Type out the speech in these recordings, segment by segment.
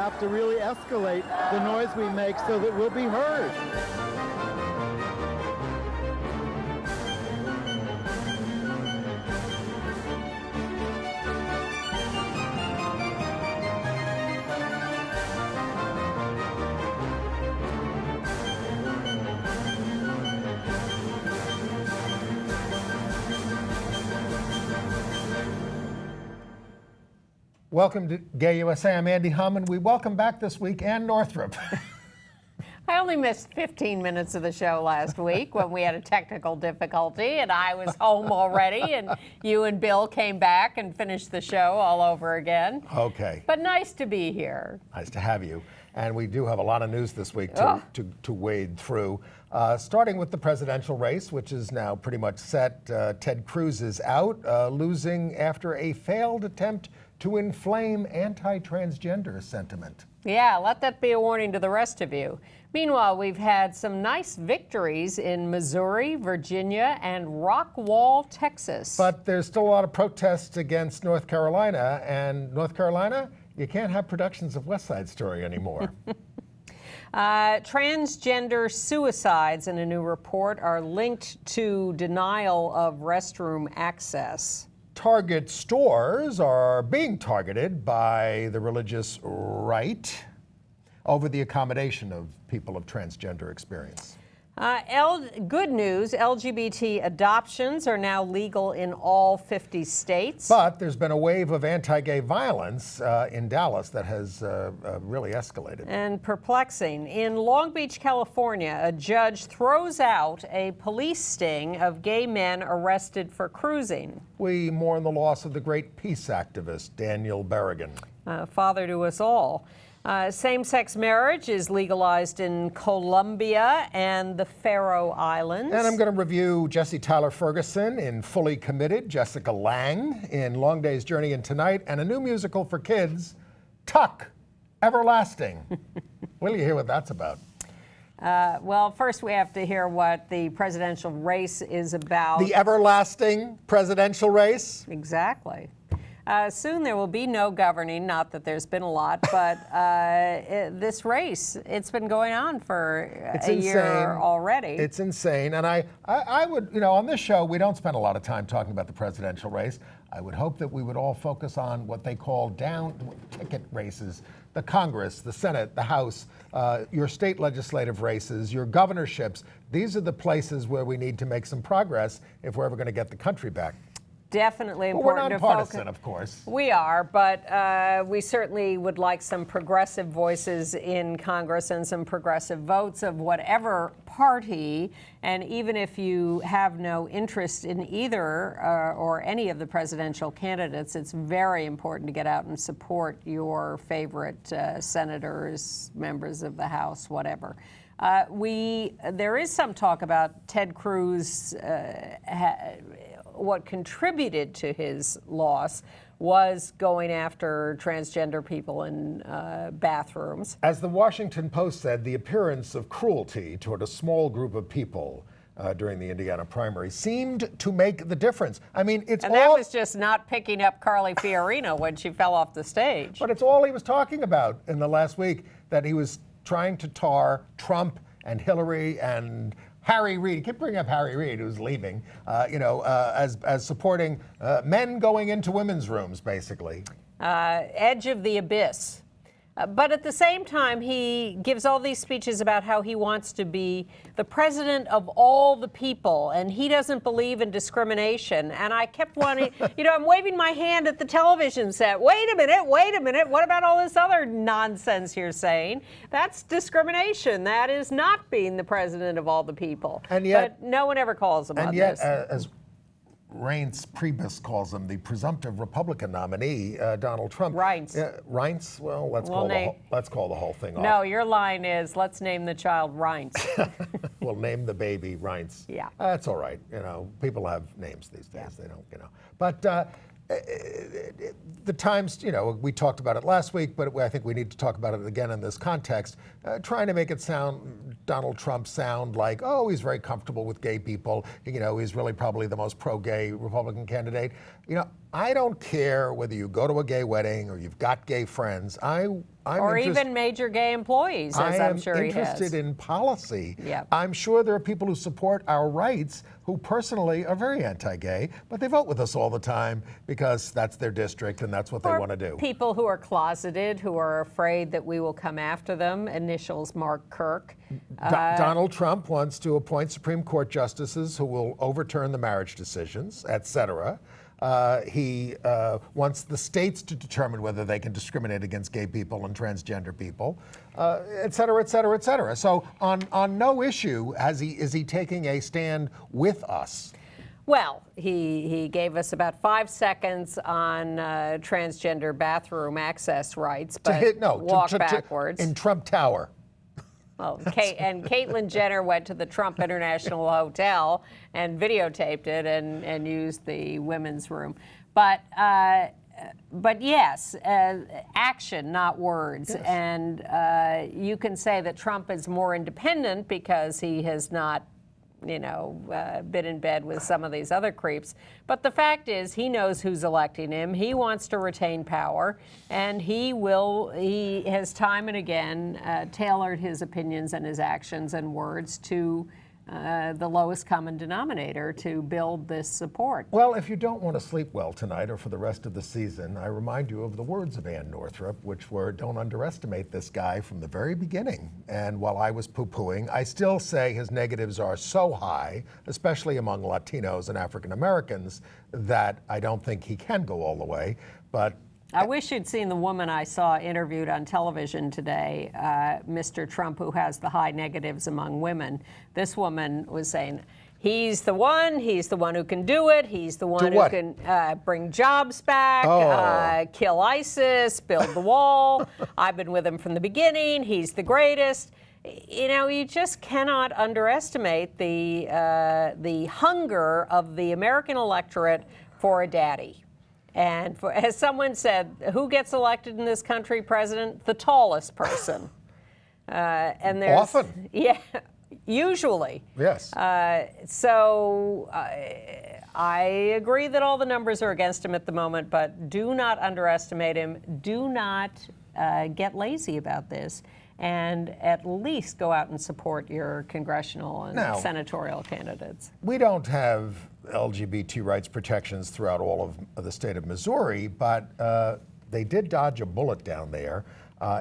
have to really escalate the noise we make so that we'll be heard. Welcome to Gay USA. I'm Andy Hum, and we welcome back this week Ann Northrup. I only missed 15 minutes of the show last week when we had a technical difficulty and I was home already, and you and Bill came back and finished the show all over again. Okay. But nice to be here. Nice to have you. And we do have a lot of news this week to wade through. Starting with the presidential race, which is now pretty much set. Ted Cruz is out, losing after a failed attempt to inflame anti-transgender sentiment. Yeah, let that be a warning to the rest of you. Meanwhile, we've had some nice victories in Missouri, Virginia, and Rockwall, Texas. But there's still a lot of protests against North Carolina, and North Carolina, you can't have productions of West Side Story anymore. Transgender suicides in a new report are linked to denial of restroom access. Target stores are being targeted by the religious right over the accommodation of people of transgender experience. Good news, LGBT adoptions are now legal in all 50 states. But there's been a wave of anti-gay violence in Dallas that has really escalated. And perplexing. In Long Beach, California, a judge throws out a police sting of gay men arrested for cruising. We mourn the loss of the great peace activist, Daniel Berrigan. Father to us all. Same-sex marriage is legalized in Colombia and the Faroe Islands. And I'm going to review Jesse Tyler Ferguson in Fully Committed, Jessica Lange in Long Day's Journey and Tonight, and a new musical for kids, Tuck, Everlasting. Will you hear what that's about? Well, first we have to hear what the presidential race is about. The everlasting presidential race? Exactly. Soon there will be no governing, not that there's been a lot, but this race, it's been going on for a year already. It's insane. And I would, on this show, we don't spend a lot of time talking about the presidential race. I would hope that we would all focus on what they call down ticket races, the Congress, the Senate, the House, your state legislative races, your governorships. These are the places where we need to make some progress if we're ever going to get the country back. Definitely important to focus. We're nonpartisan, of course. We are, but we certainly would like some progressive voices in Congress and some progressive votes of whatever party. And even if you have no interest in either or any of the presidential candidates, it's very important to get out and support your favorite senators, members of the House, whatever. There is some talk about Ted Cruz. What contributed to his loss was going after transgender people in bathrooms. As the Washington Post said, the appearance of cruelty toward a small group of people during the Indiana primary seemed to make the difference. I mean, that was just not picking up Carly Fiorina when she fell off the stage. But it's all he was talking about in the last week, that he was trying to tar Trump and Hillary and Harry Reid. He kept bringing up Harry Reid, who's leaving, as supporting men going into women's rooms, basically. Edge of the abyss. But at the same time, he gives all these speeches about how he wants to be the president of all the people, and he doesn't believe in discrimination. And I kept wanting, I'm waving my hand at the television set. Wait a minute, what about all this other nonsense you're saying? That's discrimination. That is not being the president of all the people. And yet, but no one ever calls him on this. this. As Reince Priebus calls him, the presumptive Republican nominee, Donald Trump. Reince. Reince? Well, let's call the whole thing off. No, your line is, let's name the child Reince. We'll name the baby Reince. Yeah. That's all right. People have names these days. Yeah. They don't, But the Times, we talked about it last week, but I think we need to talk about it again in this context, trying to make it Donald Trump sound like, oh, he's very comfortable with gay people. He's really probably the most pro-gay Republican candidate. I don't care whether you go to a gay wedding or you've got gay friends. Or even major gay employees, as I'm sure he has. I am interested in policy. Yep. I'm sure there are people who support our rights who personally are very anti-gay, but they vote with us all the time because that's their district and that's what they want to do. People who are closeted, who are afraid that we will come after them, initials Mark Kirk. Donald Trump wants to appoint Supreme Court justices who will overturn the marriage decisions, et cetera. He wants the states to determine whether they can discriminate against gay people and transgender people, et cetera, et cetera, et cetera. So on no issue is he taking a stand with us. Well, he gave us about 5 seconds on transgender bathroom access rights, but walk backwards. In Trump Tower. Well, and Caitlyn Jenner went to the Trump International Hotel and videotaped it and used the women's room. But yes, action, not words. Yes. And you can say that Trump is more independent because he has not, been in bed with some of these other creeps. But the fact is, he knows who's electing him. He wants to retain power, and he has time and again tailored his opinions and his actions and words to the lowest common denominator to build this support. Well, if you don't want to sleep well tonight or for the rest of the season, I remind you of the words of Ann Northrop, which were, don't underestimate this guy from the very beginning. And while I was poo-pooing, I still say his negatives are so high, especially among Latinos and African Americans, that I don't think he can go all the way. But I wish you'd seen the woman I saw interviewed on television today, Mr. Trump, who has the high negatives among women. This woman was saying, he's the one who can do it, he's the one who can bring jobs back, kill ISIS, build the wall. I've been with him from the beginning, he's the greatest. You just cannot underestimate the hunger of the American electorate for a daddy. And as someone said, who gets elected in this country president? The tallest person. And there's often. Yeah, usually. Yes. So I agree that all the numbers are against him at the moment, but do not underestimate him. Do not get lazy about this. And at least go out and support your congressional and senatorial candidates. We don't have LGBT rights protections throughout all of the state of Missouri, but they did dodge a bullet down there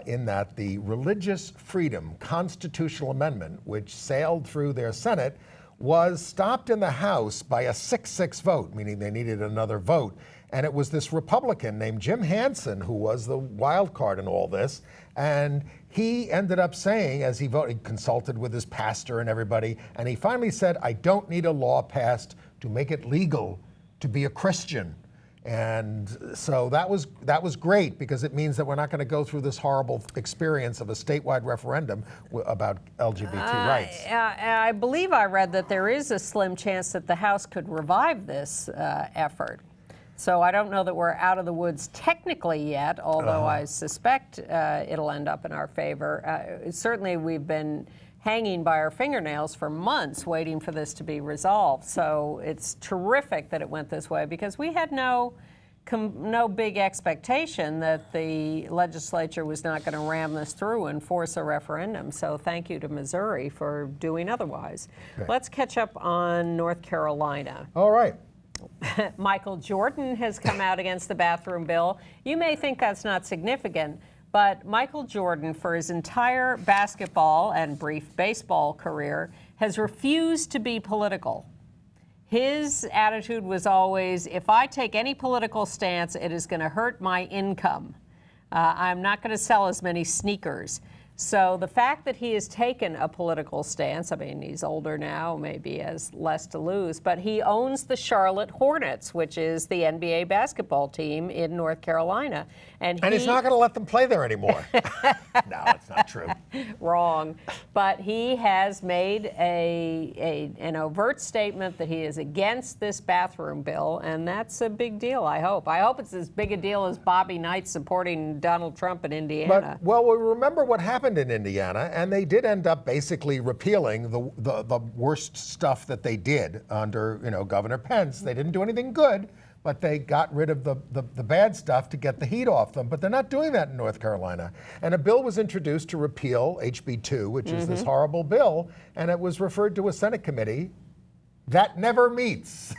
in that the Religious Freedom Constitutional Amendment, which sailed through their Senate, was stopped in the House by a 6-6 vote, meaning they needed another vote. And it was this Republican named Jim Hansen who was the wild card in all this. And he ended up saying, as he voted, he consulted with his pastor and everybody, and he finally said, I don't need a law passed to make it legal to be a Christian. And so that was great, because it means that we're not going to go through this horrible experience of a statewide referendum about LGBT rights. I believe I read that there is a slim chance that the House could revive this effort. So I don't know that we're out of the woods technically yet, although I suspect it'll end up in our favor. Certainly we've been hanging by our fingernails for months waiting for this to be resolved. So it's terrific that it went this way, because we had no big expectation that the legislature was not going to ram this through and force a referendum. So thank you to Missouri for doing otherwise. Okay. Let's catch up on North Carolina. All right. Michael Jordan has come out against the bathroom bill. You may think that's not significant, but Michael Jordan, for his entire basketball and brief baseball career, has refused to be political. His attitude was always, if I take any political stance, it is going to hurt my income. I'm not going to sell as many sneakers. So the fact that he has taken a political stance, I mean, he's older now, maybe has less to lose, but he owns the Charlotte Hornets, which is the NBA basketball team in North Carolina. And he's not going to let them play there anymore. No, it's not true. Wrong. But he has made an overt statement that he is against this bathroom bill, and that's a big deal, I hope. I hope it's as big a deal as Bobby Knight supporting Donald Trump in Indiana. But, well, we remember what happened in Indiana, and they did end up basically repealing the worst stuff that they did under, Governor Pence. They didn't do anything good, but they got rid of the bad stuff to get the heat off them. But they're not doing that in North Carolina. And a bill was introduced to repeal HB 2, which is this horrible bill, and it was referred to a Senate committee that never meets.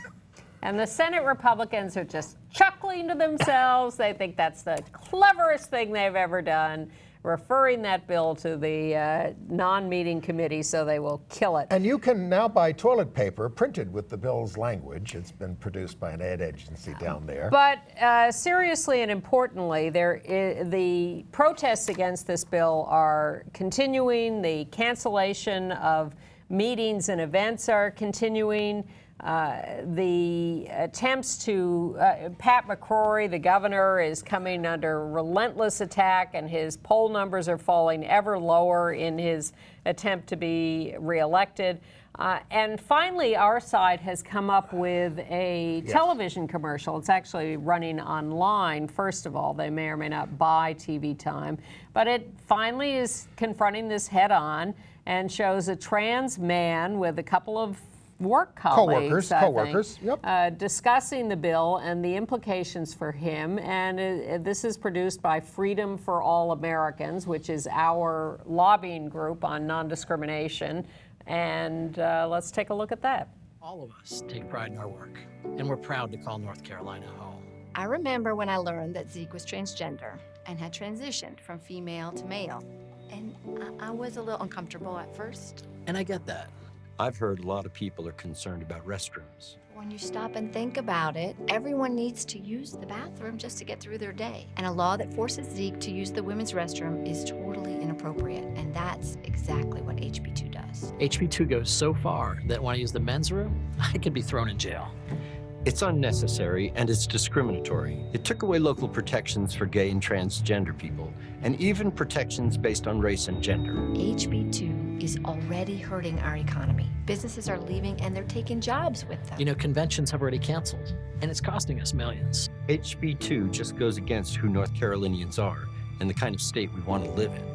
And the Senate Republicans are just chuckling to themselves. They think that's the cleverest thing they've ever done, referring that bill to the non-meeting committee so they will kill it. And you can now buy toilet paper printed with the bill's language. It's been produced by an ad agency down there. But seriously and importantly, the protests against this bill are continuing. The cancellation of meetings and events are continuing. The attempts to, Pat McCrory, the governor, is coming under relentless attack, and his poll numbers are falling ever lower in his attempt to be reelected. And finally, our side has come up with a television commercial. It's actually running online, first of all. They may or may not buy TV time. But it finally is confronting this head on and shows a trans man with a couple of work colleagues, co-workers, yep. Discussing the bill and the implications for him. And this is produced by Freedom for All Americans, which is our lobbying group on non-discrimination. And let's take a look at that. All of us take pride in our work, and we're proud to call North Carolina home. I remember when I learned that Zeke was transgender and had transitioned from female to male. And I was a little uncomfortable at first. And I get that. I've heard a lot of people are concerned about restrooms. When you stop and think about it, everyone needs to use the bathroom just to get through their day. And a law that forces Zeke to use the women's restroom is totally inappropriate. And that's exactly what HB 2 does. HB 2 goes so far that when I use the men's room, I could be thrown in jail. It's unnecessary and it's discriminatory. It took away local protections for gay and transgender people, and even protections based on race and gender. HB 2 is already hurting our economy. Businesses are leaving and they're taking jobs with them. You know, conventions have already canceled, and it's costing us millions. HB 2 just goes against who North Carolinians are and the kind of state we want to live in.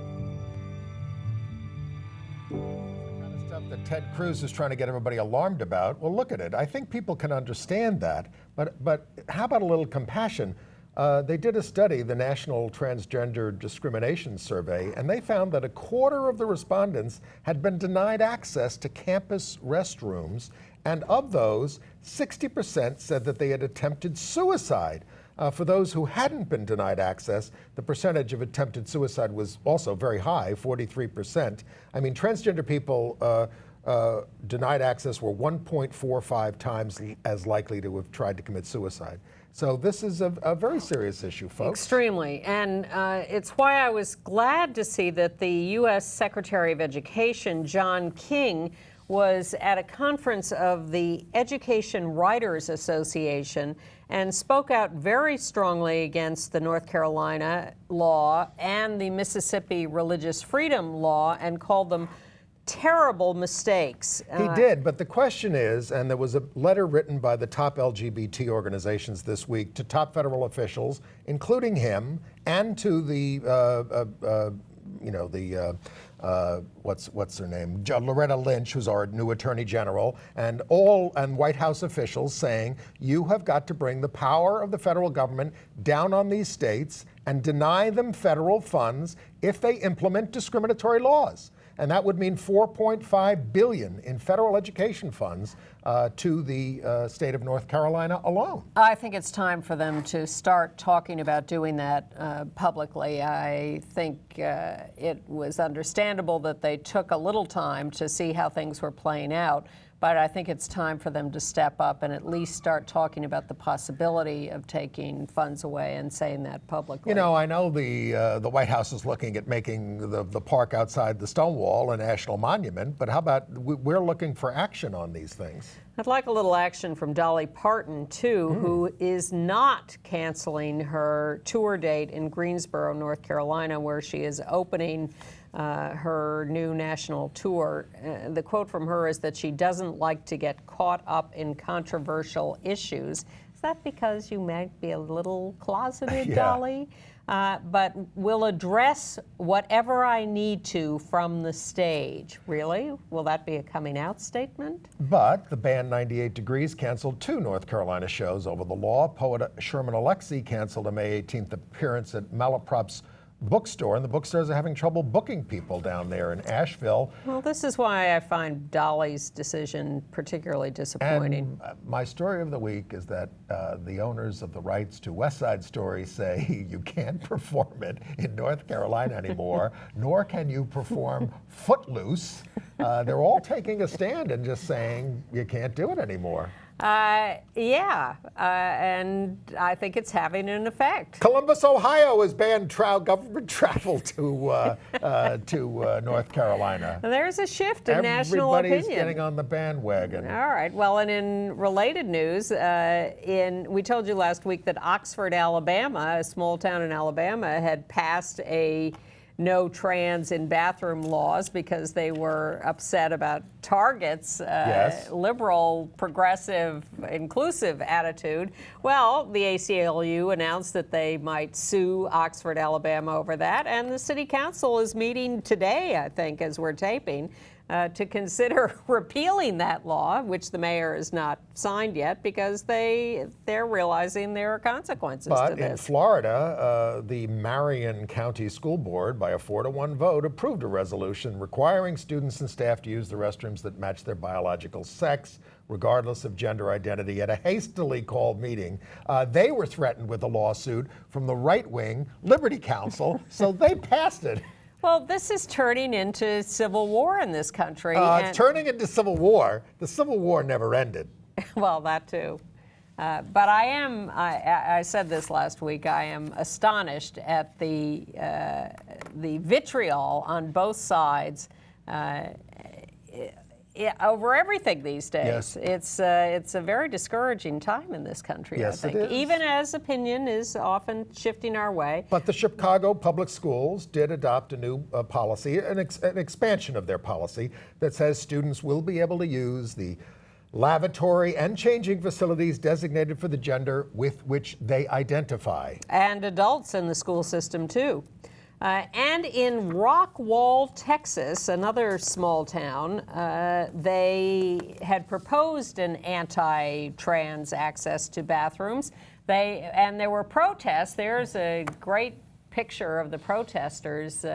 That Ted Cruz is trying to get everybody alarmed about. Well, look at it. I think people can understand that, but how about a little compassion? They did a study, the National Transgender Discrimination Survey, and they found that a quarter of the respondents had been denied access to campus restrooms, and of those, 60% said that they had attempted suicide. For those who hadn't been denied access, the percentage of attempted suicide was also very high, 43%. I mean, transgender people denied access were 1.45 times as likely to have tried to commit suicide. So this is a very serious issue, folks. Extremely. And it's why I was glad to see that the U.S. Secretary of Education, John King, was at a conference of the Education Writers Association and spoke out very strongly against the North Carolina law and the Mississippi religious freedom law and called them terrible mistakes. He did, but the question is, and there was a letter written by the top LGBT organizations this week to top federal officials, including him, and to the what's her name, Loretta Lynch, who's our new Attorney General, and White House officials saying, you have got to bring the power of the federal government down on these states and deny them federal funds if they implement discriminatory laws. And that would mean $4.5 billion in federal education funds to the state of North Carolina alone. I think it's time for them to start talking about doing that publicly. I think it was understandable that they took a little time to see how things were playing out. But I think it's time for them to step up and at least start talking about the possibility of taking funds away and saying that publicly. You know, I know the White House is looking at making the park outside the Stonewall a national monument, but how about we're looking for action on these things? I'd like a little action from Dolly Parton, too, who is not canceling her tour date in Greensboro, North Carolina, where she is opening her new national tour. The quote from her is that she doesn't like to get caught up in controversial issues. Is that because you might be a little closeted, Yeah. Dolly? But will address whatever I need to from the stage. Really? Will that be a coming out statement? But the band 98 Degrees canceled 2 North Carolina shows over the law. Poet Sherman Alexie canceled a May 18th appearance at Malaprop's bookstore, and the bookstores are having trouble booking people down there in Asheville. Well, this is why I find Dolly's decision particularly disappointing. And my story of the week is that the owners of the rights to West Side Story say you can't perform it in North Carolina anymore, nor can you perform Footloose. They're all taking a stand and just saying you can't do it anymore. And I think it's having an effect. Columbus, Ohio has banned government travel to North Carolina. There's a shift in national opinion. Everybody's getting on the bandwagon. All right. Well, and in related news, we told you last week that Oxford, Alabama, a small town in Alabama, had passed a no trans in bathroom laws because they were upset about Target's Yes. liberal, progressive, inclusive attitude. Well, the ACLU announced that they might sue Oxford, Alabama over that, and the city council is meeting today, I think, as we're taping, to consider repealing that law, which the mayor has not signed yet, because they're realizing there are consequences to But this. in Florida, the Marion County School Board, by a 4-to-1 vote, approved a resolution requiring students and staff to use the restrooms that match their biological sex, regardless of gender identity. At a hastily called meeting, they were threatened with a lawsuit from the right-wing Liberty Council, so they passed it. Well, this is turning into civil war in this country. It's turning into civil war. The Civil War never ended. Well, that too. But I said this last week, I am astonished at the vitriol on both sides over everything these days. Yes. It's a very discouraging time in this country, Yes, I think. it is. Even as opinion is often shifting our way. But the Chicago Public Schools did adopt a new policy, an expansion of their policy that says students will be able to use the lavatory and changing facilities designated for the gender with which they identify. And adults in the school system, too. And in Rockwall, Texas, another small town, they had proposed an anti-trans access to bathrooms. And there were protests. There's a great picture of the protesters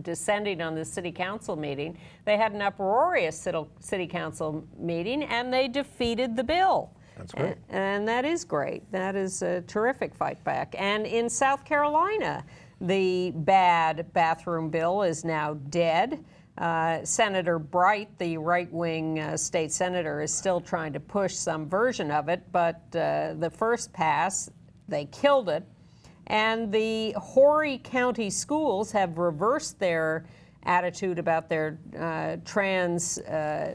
descending on the city council meeting. They had an uproarious city council meeting, and they defeated the bill. That's great. And that is great. That is a terrific fight back. And in South Carolina, the bad bathroom bill is now dead. Senator Bright, the right-wing state senator, is still trying to push some version of it, but the first pass, they killed it. And the Horry County schools have reversed their attitude about their trans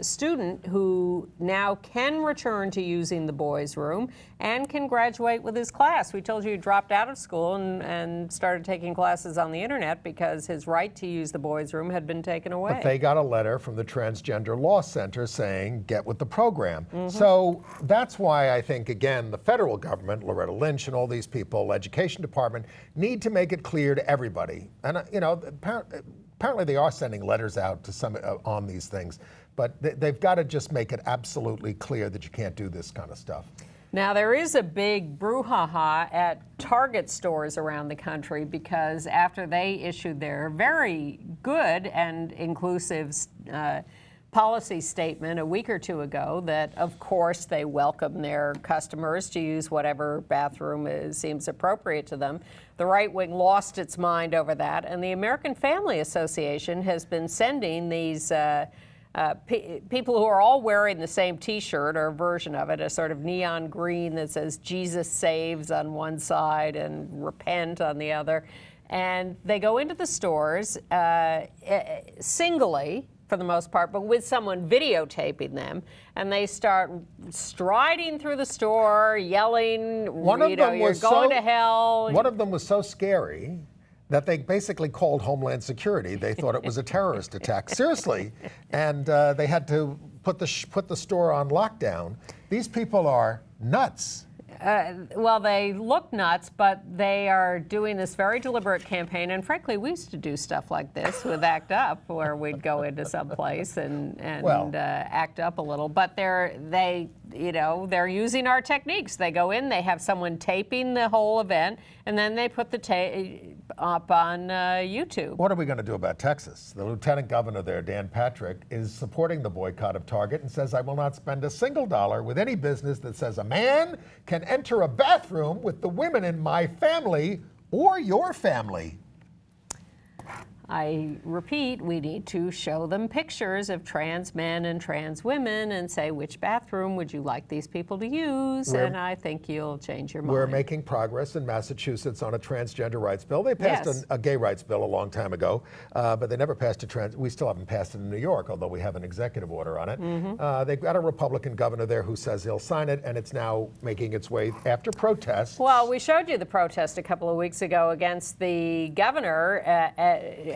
student who now can return to using the boys' room and can graduate with his class. We told you he dropped out of school and started taking classes on the internet because his right to use the boys' room had been taken away. But they got a letter from the Transgender Law Center saying, get with the program. So that's why I think, again, the federal government, Loretta Lynch and all these people, education department, need to make it clear to everybody. And, apparently they are sending letters out to some on these things, but they've got to just make it absolutely clear that you can't do this kind of stuff. Now, there is a big brouhaha at Target stores around the country because after they issued their very good and inclusive policy statement a week or two ago that, of course, they welcome their customers to use whatever bathroom seems appropriate to them, the right wing lost its mind over that. And the American Family Association has been sending these people who are all wearing the same T-shirt or a version of it, a sort of neon green that says Jesus saves on one side and repent on the other. And they go into the stores singly, for the most part, but with someone videotaping them, and they start striding through the store, yelling, you're going to hell. One of them was so scary that they basically called Homeland Security. They thought it was a terrorist attack. Seriously. And they had to put the store on lockdown. These people are nuts. Well, they look nuts, but they are doing this very deliberate campaign. And frankly, we used to do stuff like this with ACT UP, where we'd go into some place and act up a little. But they're using our techniques. They go in, they have someone taping the whole event, and then they put the tape up on YouTube. What are we going to do about Texas? The lieutenant governor there, Dan Patrick, is supporting the boycott of Target and says, I will not spend a single dollar with any business that says a man can enter a bathroom with the women in my family or your family. I repeat, we need to show them pictures of trans men and trans women and say, which bathroom would you like these people to use? And I think you'll change your mind. We're making progress in Massachusetts on a transgender rights bill. They passed a gay rights bill a long time ago, but they never passed we still haven't passed it in New York, although we have an executive order on it. They've got a Republican governor there who says he'll sign it, and it's now making its way after protests. Well, we showed you the protest a couple of weeks ago against the governor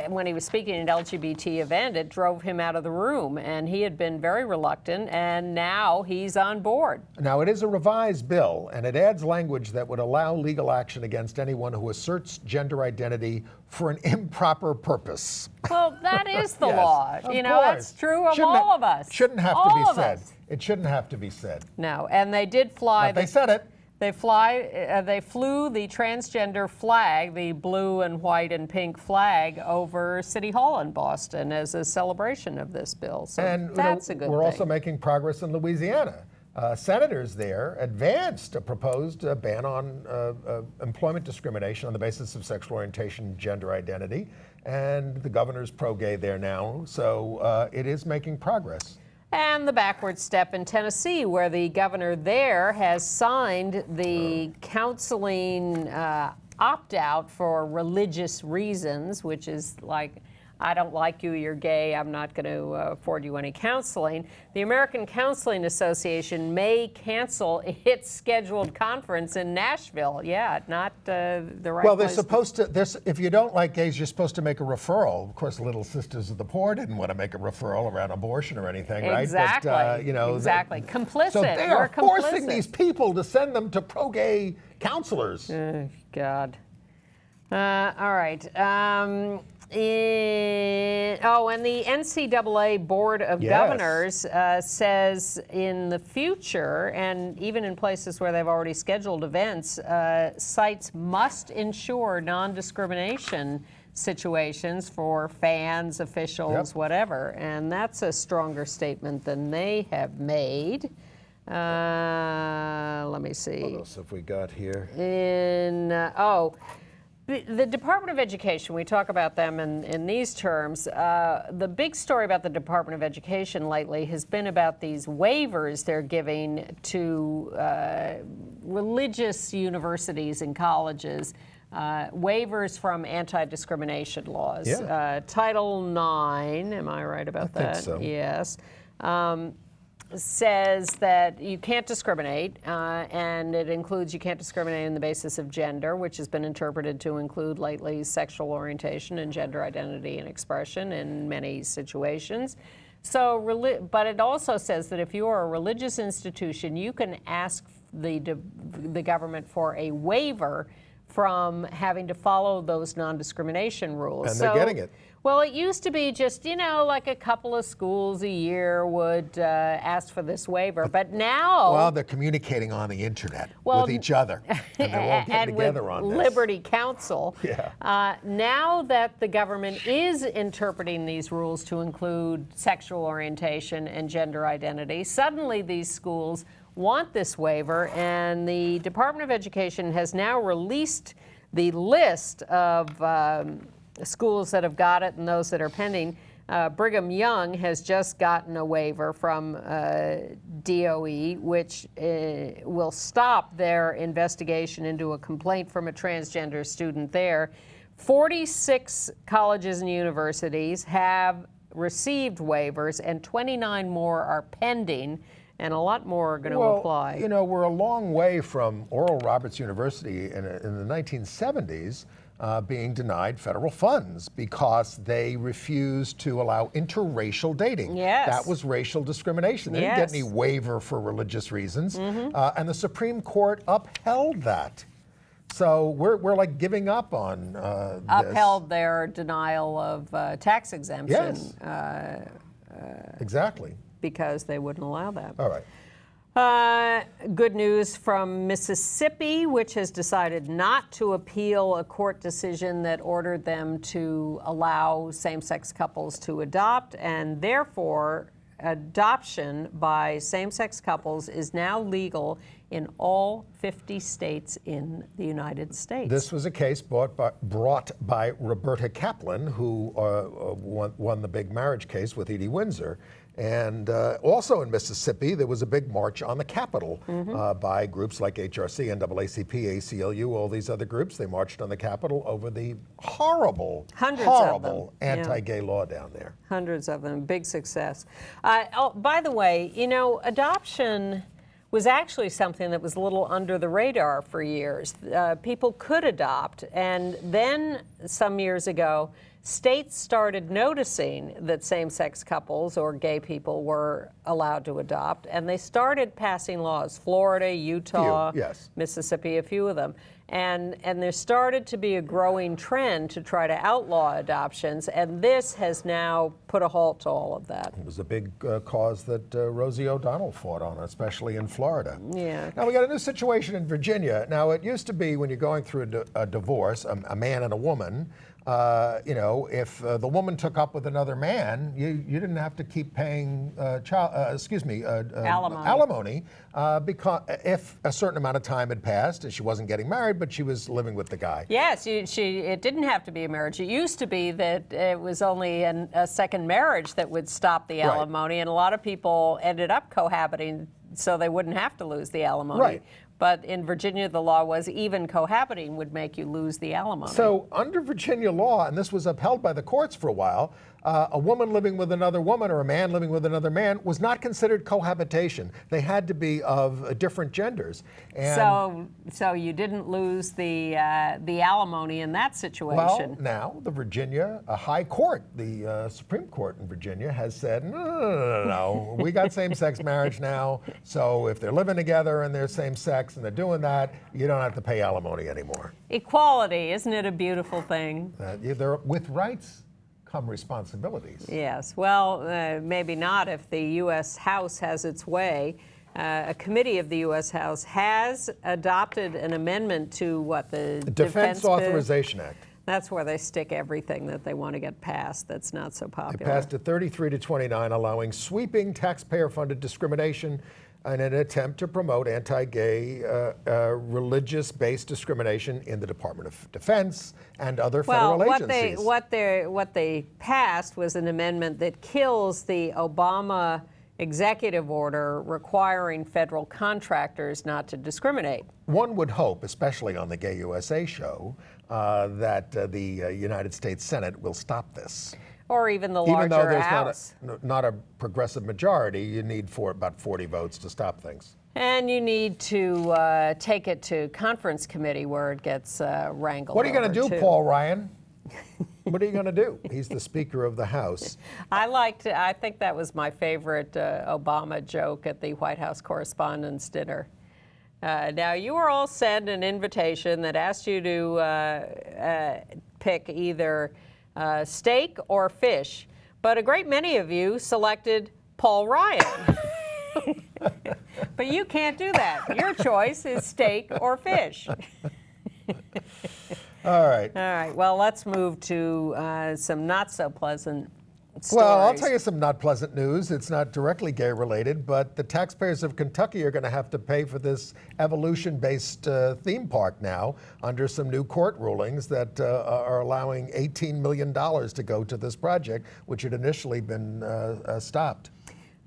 when he was speaking at an LGBT event. It drove him out of the room, and he had been very reluctant, and now he's on board. Now, it is a revised bill, and it adds language that would allow legal action against anyone who asserts gender identity for an improper purpose. Well, that is the Yes, law. of That's course. true of all of us. Shouldn't have to be said. It shouldn't have to be said. No, and they did fly. But they said it. They flew the transgender flag, the blue and white and pink flag, over City Hall in Boston as a celebration of this bill. So that's a good thing. We're also making progress in Louisiana. Senators there advanced a proposed ban on employment discrimination on the basis of sexual orientation and gender identity, and the governor's pro-gay there now, so it is making progress. And the backward step in Tennessee, where the governor there has signed the counseling opt-out for religious reasons, which is like, I don't like you, you're gay, I'm not going to afford you any counseling. The American Counseling Association may cancel its scheduled conference in Nashville. Yeah, not the right Well, they're place. supposed to, if you don't like gays, you're supposed to make a referral. Of course, Little Sisters of the Poor didn't want to make a referral around abortion or anything, right? Exactly. But, exactly. Complicit. So they are forcing these people to send them to pro-gay counselors. Oh, God. All right. And the NCAA Board of Governors says in the future, and even in places where they've already scheduled events, sites must ensure non-discrimination situations for fans, officials, whatever. And that's a stronger statement than they have made. Let me see. What else have we got here? The Department of Education, we talk about them in these terms. The big story about the Department of Education lately has been about these waivers they're giving to religious universities and colleges, waivers from anti-discrimination laws. Title IX, am I right about that? I think so. Yes. Says that you can't discriminate, and it includes you can't discriminate on the basis of gender, which has been interpreted to include lately sexual orientation and gender identity and expression in many situations. So, but it also says that if you are a religious institution, you can ask the government for a waiver from having to follow those non-discrimination rules. And they're getting it. Well, it used to be just, like a couple of schools a year would ask for this waiver, but now... Well, they're communicating on the internet with each other, and they're all getting together on this. Liberty Counsel. Now that the government is interpreting these rules to include sexual orientation and gender identity, suddenly these schools want this waiver, and the Department of Education has now released the list of schools that have got it and those that are pending. Brigham Young has just gotten a waiver from DOE, which will stop their investigation into a complaint from a transgender student there. 46 colleges and universities have received waivers, and 29 more are pending, and a lot more are going to apply. We're a long way from Oral Roberts University in the 1970s. being denied federal funds because they refused to allow interracial dating. Yes. That was racial discrimination. They didn't get any waiver for religious reasons, and the Supreme Court upheld that. So we're like giving up on Upheld their denial of tax exemption. Yes. Exactly. Because they wouldn't allow that. All right. Good news from Mississippi, which has decided not to appeal a court decision that ordered them to allow same-sex couples to adopt, and therefore adoption by same-sex couples is now legal in all 50 states in the United States. This was a case brought by Roberta Kaplan, who won the big marriage case with Edie Windsor. And also in Mississippi, there was a big march on the Capitol by groups like HRC, NAACP, ACLU, all these other groups. They marched on the Capitol over the horrible anti-gay law down there. Hundreds of them, big success. Oh, by the way, you know, adoption was actually something that was a little under the radar for years. People could adopt, and then some years ago, states started noticing that same-sex couples or gay people were allowed to adopt, and they started passing laws. Florida, Utah, Mississippi, a few of them. And there started to be a growing trend to try to outlaw adoptions, and this has now put a halt to all of that. It was a big cause that Rosie O'Donnell fought on, especially in Florida. Yeah. Now we got a new situation in Virginia. Now it used to be when you're going through a divorce, a man and a woman, you know, if the woman took up with another man, you didn't have to keep paying alimony because if a certain amount of time had passed and she wasn't getting married, but she was living with the guy. Yes, it didn't have to be a marriage. It used to be that it was only a second marriage that would stop the alimony, and a lot of people ended up cohabiting so they wouldn't have to lose the alimony. Right. But in Virginia, the law was even cohabiting would make you lose the alimony. So under Virginia law, and this was upheld by the courts for a while, a woman living with another woman or a man living with another man was not considered cohabitation. They had to be of different genders. And so you didn't lose the alimony in that situation. Well, now the Virginia High Court, the Supreme Court in Virginia, has said, no, we got same-sex marriage now. So if they're living together and they're same-sex and they're doing that, you don't have to pay alimony anymore. Equality, isn't it a beautiful thing? With rights come responsibilities. Yes, well, maybe not if the U.S. House has its way. A committee of the U.S. House has adopted an amendment to the Defense Authorization Act. That's where they stick everything that they want to get passed that's not so popular. They passed it 33-29, allowing sweeping taxpayer-funded discrimination in an attempt to promote anti-gay religious-based discrimination in the Department of Defense and other federal agencies. What they passed was an amendment that kills the Obama executive order requiring federal contractors not to discriminate. One would hope, especially on the Gay USA show, that the United States Senate will stop this. Or even the larger House. Even though there's not a progressive majority, you need about 40 votes to stop things. And you need to take it to conference committee where it gets wrangled. What are you going to do, Paul Ryan? What are you going to do? He's the Speaker of the House. I think that was my favorite Obama joke at the White House Correspondents' Dinner. Now, you were all sent an invitation that asked you to pick either steak or fish, but a great many of you selected Paul Ryan. But you can't do that. Your choice is steak or fish. All right. All right. Well, let's move to some not so pleasant stories. Well, I'll tell you some not pleasant news. It's not directly gay related, but the taxpayers of Kentucky are going to have to pay for this evolution-based theme park now under some new court rulings that are allowing $18 million to go to this project, which had initially been stopped.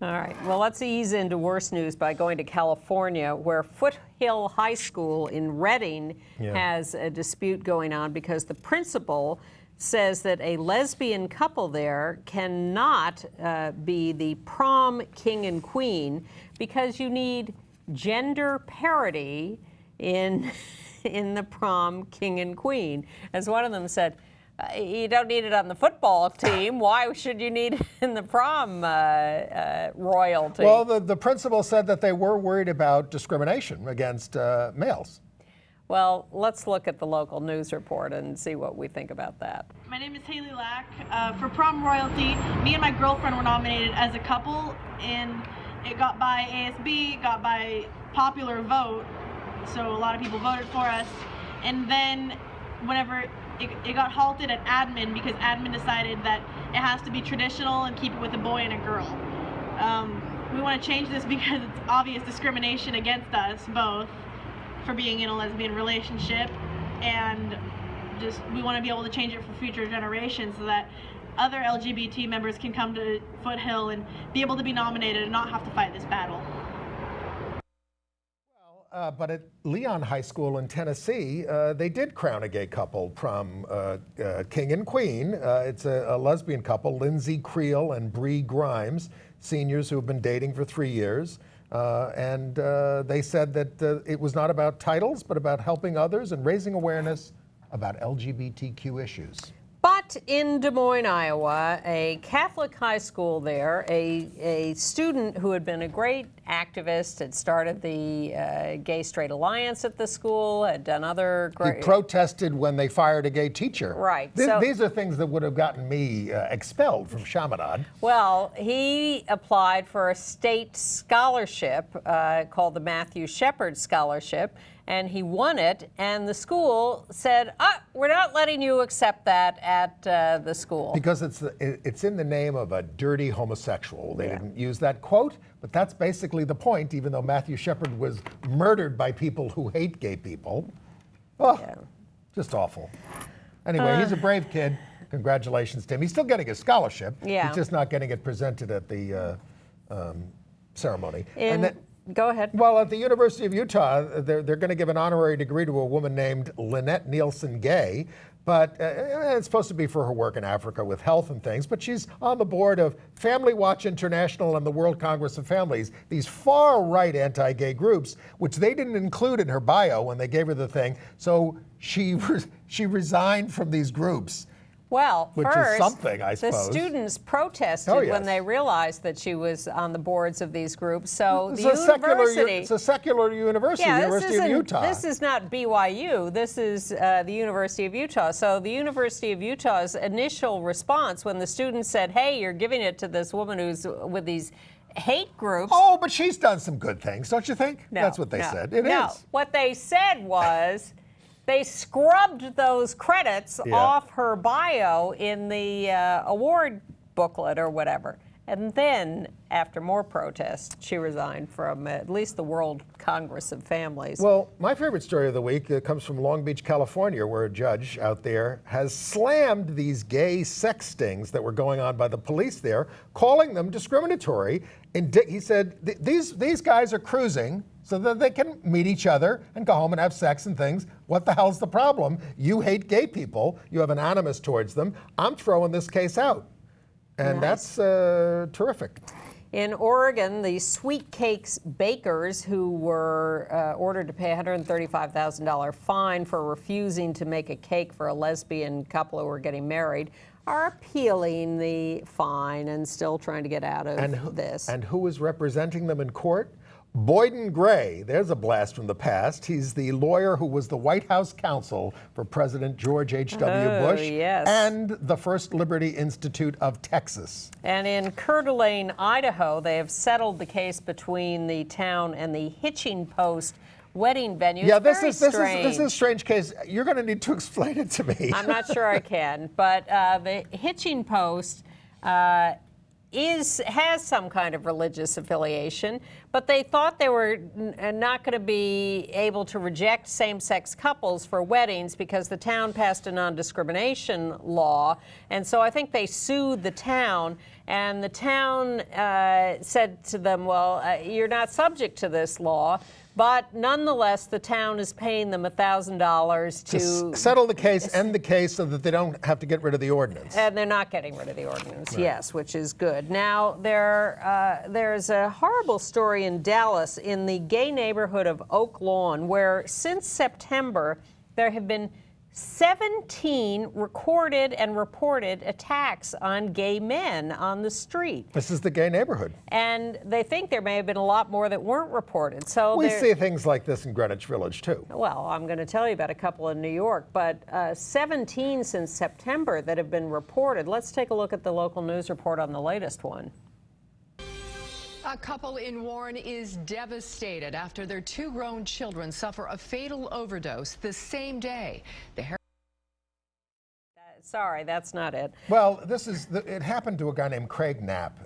All right. Well, let's ease into worse news by going to California, where Foothill High School in Redding has a dispute going on because the principal says that a lesbian couple there cannot be the prom king and queen because you need gender parity in in the prom king and queen. As one of them said, you don't need it on the football team. Why should you need it in the prom royalty? Well, the principal said that they were worried about discrimination against males. Well, let's look at the local news report and see what we think about that. My name is Haley Lack. For prom royalty, me and my girlfriend were nominated as a couple, and it got by ASB, got by popular vote, so a lot of people voted for us. And then whenever it got halted at admin, because admin decided that it has to be traditional and keep it with a boy and a girl. We want to change this because it's obvious discrimination against us both for being in a lesbian relationship, and just we want to be able to change it for future generations so that other LGBT members can come to Foothill and be able to be nominated and not have to fight this battle. But at Leon High School in Tennessee, they did crown a gay couple prom king and queen. It's a lesbian couple, Lindsay Creel and Bree Grimes, seniors who have been dating for 3 years. And they said that it was not about titles, but about helping others and raising awareness about LGBTQ issues. But in Des Moines, Iowa, a Catholic high school there, a student who had been a great activist, had started the Gay-Straight Alliance at the school, had done other great... He protested when they fired a gay teacher. Right. These are things that would have gotten me expelled from Chaminade. Well, he applied for a state scholarship called the Matthew Shepard Scholarship, and he won it, and the school said, we're not letting you accept that at the school. Because it's in the name of a dirty homosexual. They didn't use that quote, but that's basically the point, even though Matthew Shepard was murdered by people who hate gay people. Oh, just awful. Anyway, he's a brave kid. Congratulations to him. He's still getting his scholarship. Yeah. He's just not getting it presented at the ceremony. Go ahead. Well, at the University of Utah, they're going to give an honorary degree to a woman named Lynette Nielsen Gay, but it's supposed to be for her work in Africa with health and things, but she's on the board of Family Watch International and the World Congress of Families, these far-right anti-gay groups, which they didn't include in her bio when they gave her the thing, so she resigned from these groups. Well, which first, is something, I suppose. The students protested when they realized that she was on the boards of these groups. So the university... It's a secular university, University of Utah. This is not BYU. This is the University of Utah. So the University of Utah's initial response when the students said, hey, you're giving it to this woman who's with these hate groups... Oh, but she's done some good things, don't you think? No, that's what they said. It is. What they said was... They scrubbed those credits off her bio in the award booklet or whatever. And then, after more protests, she resigned from at least the World Congress of Families. Well, my favorite story of the week comes from Long Beach, California, where a judge out there has slammed these gay sex stings that were going on by the police there, calling them discriminatory. And he said, these guys are cruising so that they can meet each other and go home and have sex and things. What the hell's the problem? You hate gay people. You have an animus towards them. I'm throwing this case out. And that's terrific. In Oregon, the Sweet Cakes bakers who were ordered to pay a $135,000 fine for refusing to make a cake for a lesbian couple who were getting married are appealing the fine and still trying to get out of this. And who is representing them in court? Boyden Gray, there's a blast from the past. He's the lawyer who was the White House counsel for President George H.W. Bush and the First Liberty Institute of Texas. And in Coeur d'Alene, Idaho, they have settled the case between the town and the Hitching Post wedding venue. Yeah, this is a strange case. You're going to need to explain it to me. I'm not sure I can, but the Hitching Post has some kind of religious affiliation, but they thought they were not going to be able to reject same-sex couples for weddings because the town passed a non-discrimination law, and so I think they sued the town, And the town said to them, well, you're not subject to this law. But nonetheless, the town is paying them $1,000 to settle the case, end the case, so that they don't have to get rid of the ordinance. And they're not getting rid of the ordinance, yes, which is good. Now, there's a horrible story in Dallas in the gay neighborhood of Oak Lawn, where since September, there have been 17 recorded and reported attacks on gay men on the street. This is the gay neighborhood. And they think there may have been a lot more that weren't reported. So we see things like this in Greenwich Village, too. Well, I'm going to tell you about a couple in New York, but 17 since September that have been reported. Let's take a look at the local news report on the latest one. A couple in Warren is devastated after their 2 grown children suffer a fatal overdose the same day. Sorry, that's not it. Well, it happened to a guy named Craig Knapp.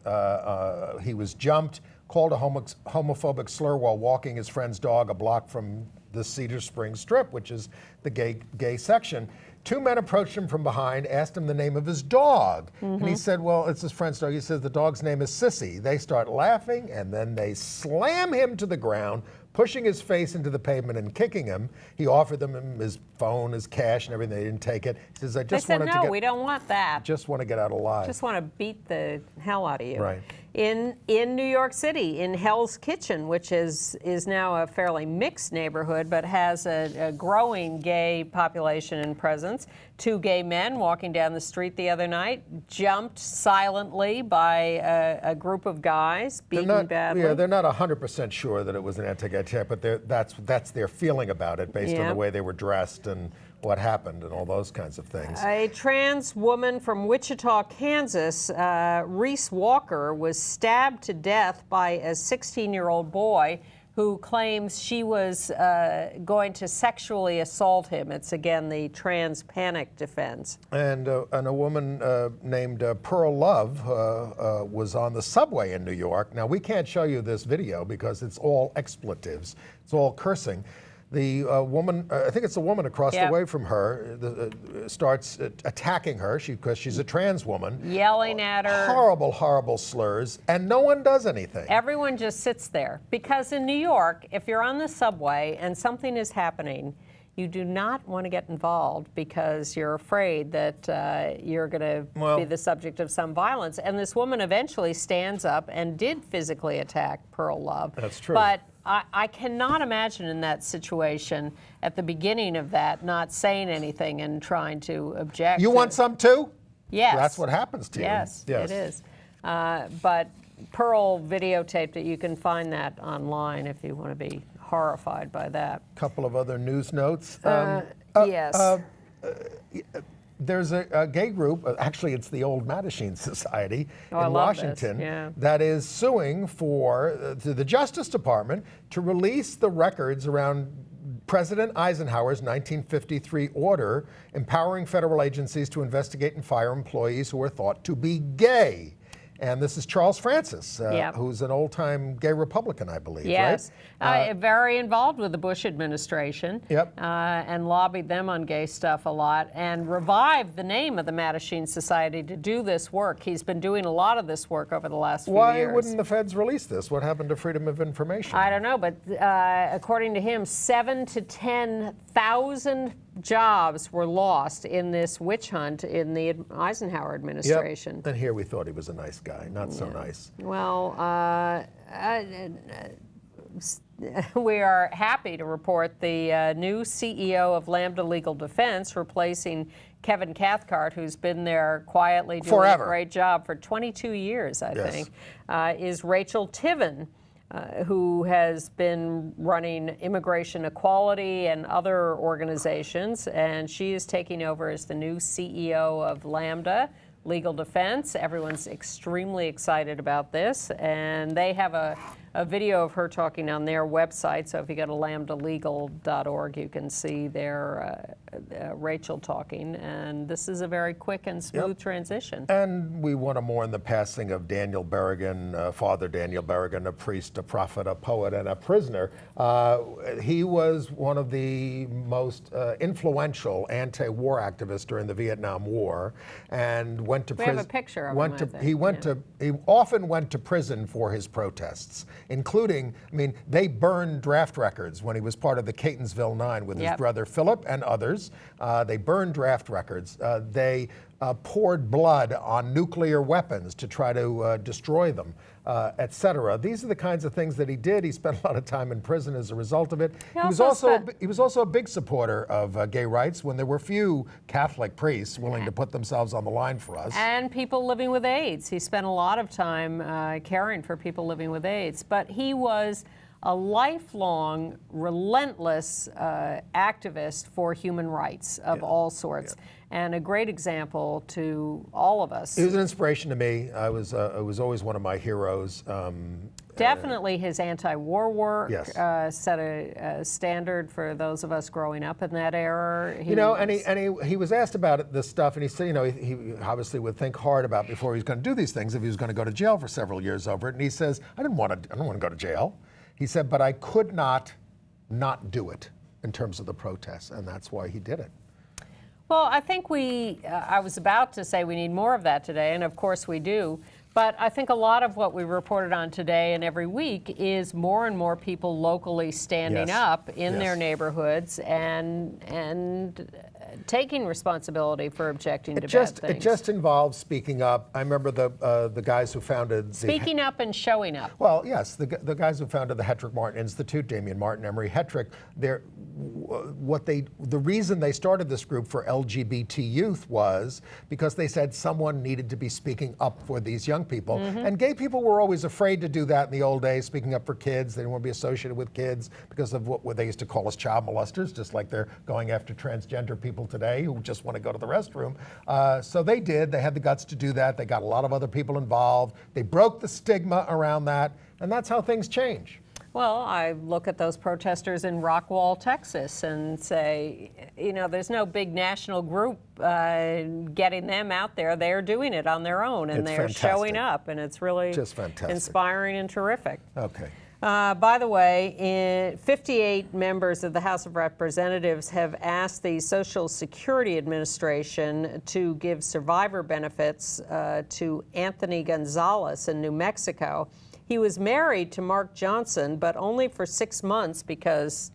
He was jumped, called a homophobic slur while walking his friend's dog a block from the Cedar Springs Strip, which is the gay section. 2 men approached him from behind, asked him the name of his dog. And he said, well, it's his friend's dog. He says the dog's name is Sissy. They start laughing, and then they slam him to the ground, pushing his face into the pavement and kicking him. He offered them his phone, his cash, and everything. They didn't take it. He says, They said, no, we don't want that. Just want to get out alive. Just want to beat the hell out of you. Right. In New York City, in Hell's Kitchen, which is now a fairly mixed neighborhood, but has a growing gay population and presence, 2 gay men walking down the street the other night, jumped silently by a group of guys, beaten badly. Yeah, they're not 100% sure that it was an anti-gay attack, but that's their feeling about it based on the way they were dressed and what happened and all those kinds of things. A trans woman from Wichita, Kansas, Reese Walker, was stabbed to death by a 16-year-old boy who claims she was going to sexually assault him. It's, again, the trans panic defense. And a woman named Pearl Love was on the subway in New York. Now, we can't show you this video because it's all expletives. It's all cursing. The woman, I think it's a woman across the way from her, starts attacking her because she's a trans woman. Yelling at her. Horrible, horrible slurs, and no one does anything. Everyone just sits there. Because in New York, if you're on the subway and something is happening, you do not want to get involved because you're afraid that you're going to be the subject of some violence. And this woman eventually stands up and did physically attack Pearl Love. That's true. But I cannot imagine in that situation, at the beginning of that, not saying anything and trying to object. You want some too? Yes. That's what happens to you. Yes, it is. But Pearl videotaped it. You can find that online if you want to be horrified by that. A couple of other news notes. Yes. There's a gay group, actually it's the Old Mattachine Society in Washington, that is suing for the Justice Department to release the records around President Eisenhower's 1953 order empowering federal agencies to investigate and fire employees who are thought to be gay. And this is Charles Francis, who's an old-time gay Republican, I believe, yes. right? Very involved with the Bush administration. Yep. And lobbied them on gay stuff a lot and revived the name of the Mattachine Society to do this work. He's been doing a lot of this work over the last few years. Why wouldn't the feds release this? What happened to freedom of information? I don't know, but according to him, 7,000 to 10,000 jobs were lost in this witch hunt in the Eisenhower administration. Yep. And here we thought he was a nice guy. Not so nice. Well, we are happy to report the new CEO of Lambda Legal Defense, replacing Kevin Cathcart, who's been there quietly doing a great job for 22 years, I think, is Rachel Tiven, who has been running immigration equality and other organizations, and she is taking over as the new CEO of Lambda Legal Defense. Everyone's extremely excited about this, and they have a a video of her talking on their website. So if you go to lambdalegal.org, you can see their Rachel talking. And this is a very quick and smooth transition. And we want to mourn the passing of Daniel Berrigan, Father Daniel Berrigan, a priest, a prophet, a poet, and a prisoner. He was one of the most influential anti-war activists during the Vietnam War, and went to prison. We have a picture of him, I think. He often went to prison for his protests, including, I mean, they burned draft records when he was part of the Catonsville Nine with his brother Philip and others. They burned draft records. They poured blood on nuclear weapons to try to destroy them, etc. These are the kinds of things that he did. He spent a lot of time in prison as a result of it. He was also a big supporter of gay rights when there were few Catholic priests willing to put themselves on the line for us. And people living with AIDS. He spent a lot of time caring for people living with AIDS. But he was a lifelong, relentless activist for human rights of all sorts, and a great example to all of us. He was an inspiration to me. It was always one of my heroes. Definitely his anti-war work set a standard for those of us growing up in that era. He was asked about this stuff, and he said, he obviously would think hard about before he was going to do these things if he was going to go to jail for several years over it. And he says, I don't want to go to jail. He said, but I could not do it in terms of the protests, and that's why he did it. Well, I think I was about to say we need more of that today, and of course we do. But I think a lot of what we reported on today and every week is more and more people locally standing up in their neighborhoods and taking responsibility for objecting to bad things. It just involves speaking up. I remember the guys who founded speaking up and showing up. Well, yes, the guys who founded the Hetrick Martin Institute, Damian Martin, Emery Hetrick. The reason they started this group for LGBT youth was because they said someone needed to be speaking up for these young people, and gay people were always afraid to do that in the old days, speaking up for kids. They didn't want to be associated with kids because of what they used to call us child molesters, just like they're going after transgender people today who just want to go to the restroom. So they did. They had the guts to do that. They got a lot of other people involved. They broke the stigma around that, and that's how things change. Well, I look at those protesters in Rockwall, Texas, and say, there's no big national group getting them out there. They're doing it on their own, and they're showing up, and it's really just fantastic, inspiring and terrific. Okay. By the way, 58 members of the House of Representatives have asked the Social Security Administration to give survivor benefits to Anthony Gonzalez in New Mexico. He was married to Mark Johnson, but only for 6 months because,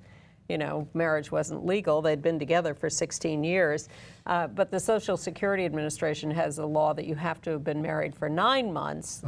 marriage wasn't legal. They'd been together for 16 years. But the Social Security Administration has a law that you have to have been married for 9 months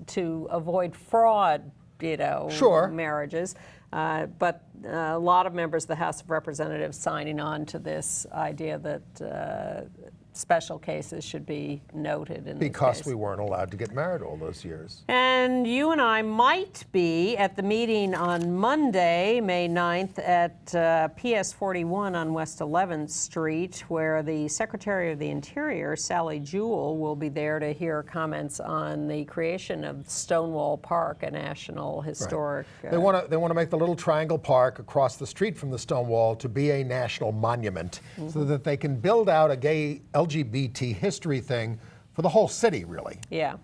to avoid fraud, marriages. But a lot of members of the House of Representatives signing on to this idea that special cases should be noted in because we weren't allowed to get married all those years. And you and I might be at the meeting on Monday, May 9th at PS 41 on West 11th Street, where the Secretary of the Interior, Sally Jewell, will be there to hear comments on the creation of Stonewall Park, a national historic... Right. They want to make the little triangle park across the street from the Stonewall to be a national monument so that they can build out a gay LGBT history thing for the whole city, really. Yeah.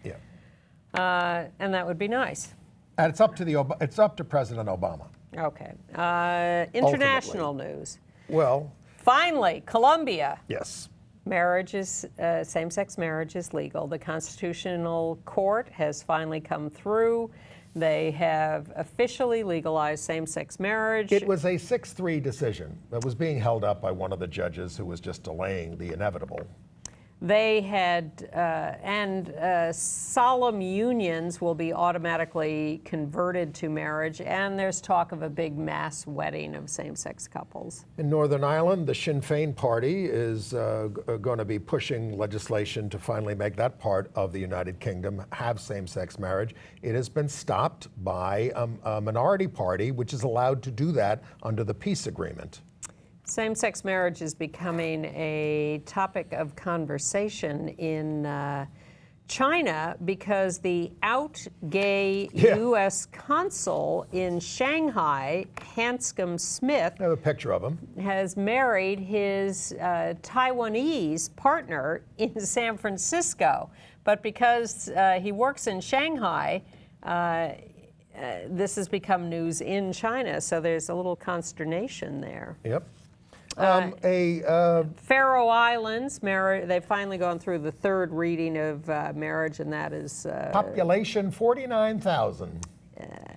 Yeah. And that would be nice. And it's up to President Obama. Okay. International news. Well. Finally, Colombia. Yes. Same-sex marriage is legal. The Constitutional Court has finally come through. They have officially legalized same-sex marriage. It was a 6-3 decision that was being held up by one of the judges who was just delaying the inevitable. They had, solemn unions will be automatically converted to marriage, and there's talk of a big mass wedding of same-sex couples. In Northern Ireland, the Sinn Féin party is going to be pushing legislation to finally make that part of the United Kingdom have same-sex marriage. It has been stopped by a minority party, which is allowed to do that under the peace agreement. Same-sex marriage is becoming a topic of conversation in China because the out-gay U.S. consul in Shanghai, Hanscom Smith, I have a picture of him, has married his Taiwanese partner in San Francisco. But because he works in Shanghai, this has become news in China, so there's a little consternation there. Yep. Faroe Islands, they've finally gone through the third reading of marriage, and that is... population 49,000.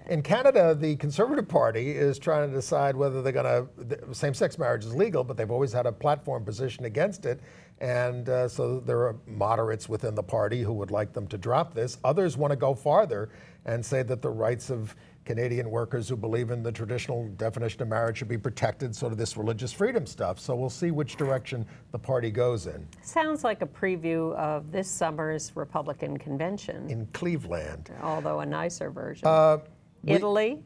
In Canada, the Conservative Party is trying to decide whether they're going to... Same-sex marriage is legal, but they've always had a platform position against it. And so there are moderates within the party who would like them to drop this. Others want to go farther and say that the rights of Canadian workers who believe in the traditional definition of marriage should be protected, sort of this religious freedom stuff. So we'll see which direction the party goes in. Sounds like a preview of this summer's Republican convention. In Cleveland. Although a nicer version. Italy.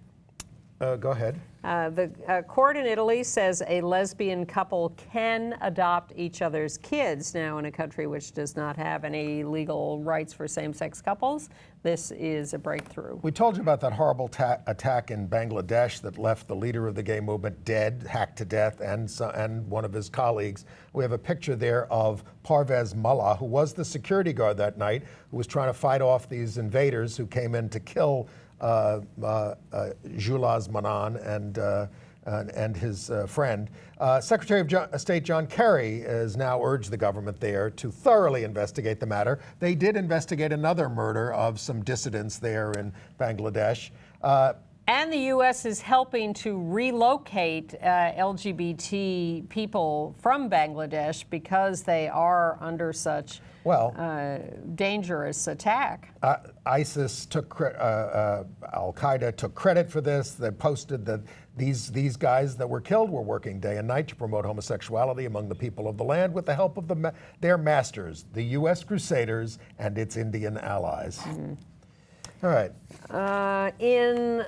Go ahead. The court in Italy says a lesbian couple can adopt each other's kids. Now, in a country which does not have any legal rights for same-sex couples, this is a breakthrough. We told you about that horrible attack in Bangladesh that left the leader of the gay movement dead, hacked to death, and one of his colleagues. We have a picture there of Parvez Mullah, who was the security guard that night, who was trying to fight off these invaders who came in to kill Julaz Manan and his friend. Secretary of State John Kerry has now urged the government there to thoroughly investigate the matter. They did investigate another murder of some dissidents there in Bangladesh. And the U.S. is helping to relocate LGBT people from Bangladesh because they are under such dangerous attack. ISIS took, Al-Qaeda took credit for this. They posted that these guys that were killed were working day and night to promote homosexuality among the people of the land with the help of their masters, the U.S. Crusaders and its Indian allies. Mm-hmm. All right. In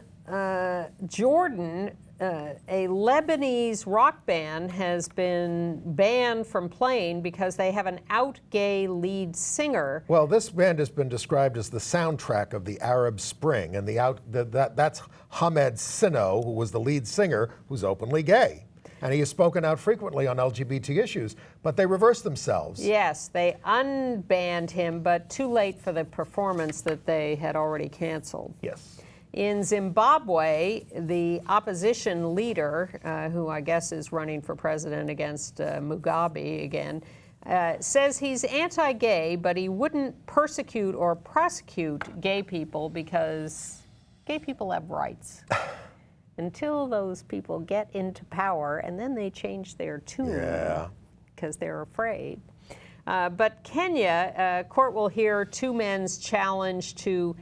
Jordan, a Lebanese rock band has been banned from playing because they have an out-gay lead singer. Well, this band has been described as the soundtrack of the Arab Spring, and that's Hamed Sino, who was the lead singer, who's openly gay. And he has spoken out frequently on LGBT issues, but they reversed themselves. Yes, they unbanned him, but too late for the performance that they had already canceled. Yes. In Zimbabwe, the opposition leader, who I guess is running for president against Mugabe again, says he's anti-gay, but he wouldn't persecute or prosecute gay people because gay people have rights. Until those people get into power, and then they change their tune because they're afraid. But Kenya, court will hear two men's challenge to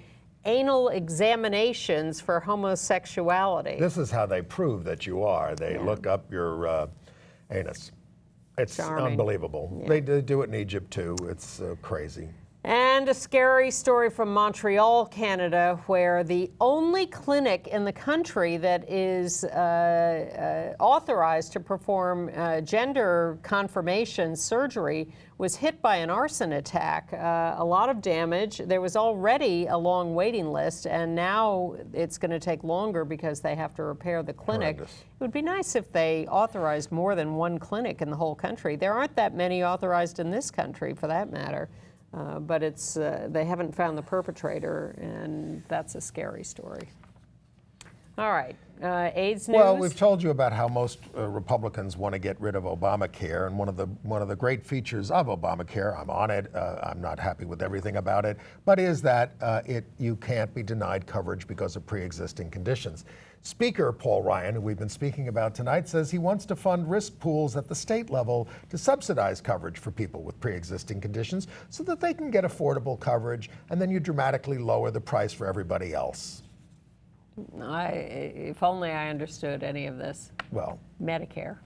anal examinations for homosexuality. This is how they prove that you are. They look up your anus. It's charming. Unbelievable. Yeah. They do it in Egypt too. It's crazy. And a scary story from Montreal, Canada, where the only clinic in the country that is authorized to perform gender confirmation surgery was hit by an arson attack. A lot of damage. There was already a long waiting list, and now it's going to take longer because they have to repair the clinic. Horrendous. It would be nice if they authorized more than one clinic in the whole country. There aren't that many authorized in this country, for that matter. But it's they haven't found the perpetrator, and that's a scary story. All right, AIDS news. Well, we've told you about how most Republicans want to get rid of Obamacare, and one of the great features of Obamacare, I'm on it, I'm not happy with everything about it, but is that you can't be denied coverage because of pre-existing conditions. Speaker Paul Ryan, who we've been speaking about tonight, says he wants to fund risk pools at the state level to subsidize coverage for people with pre-existing conditions so that they can get affordable coverage, and then you dramatically lower the price for everybody else. If only I understood any of this. Well. Medicare.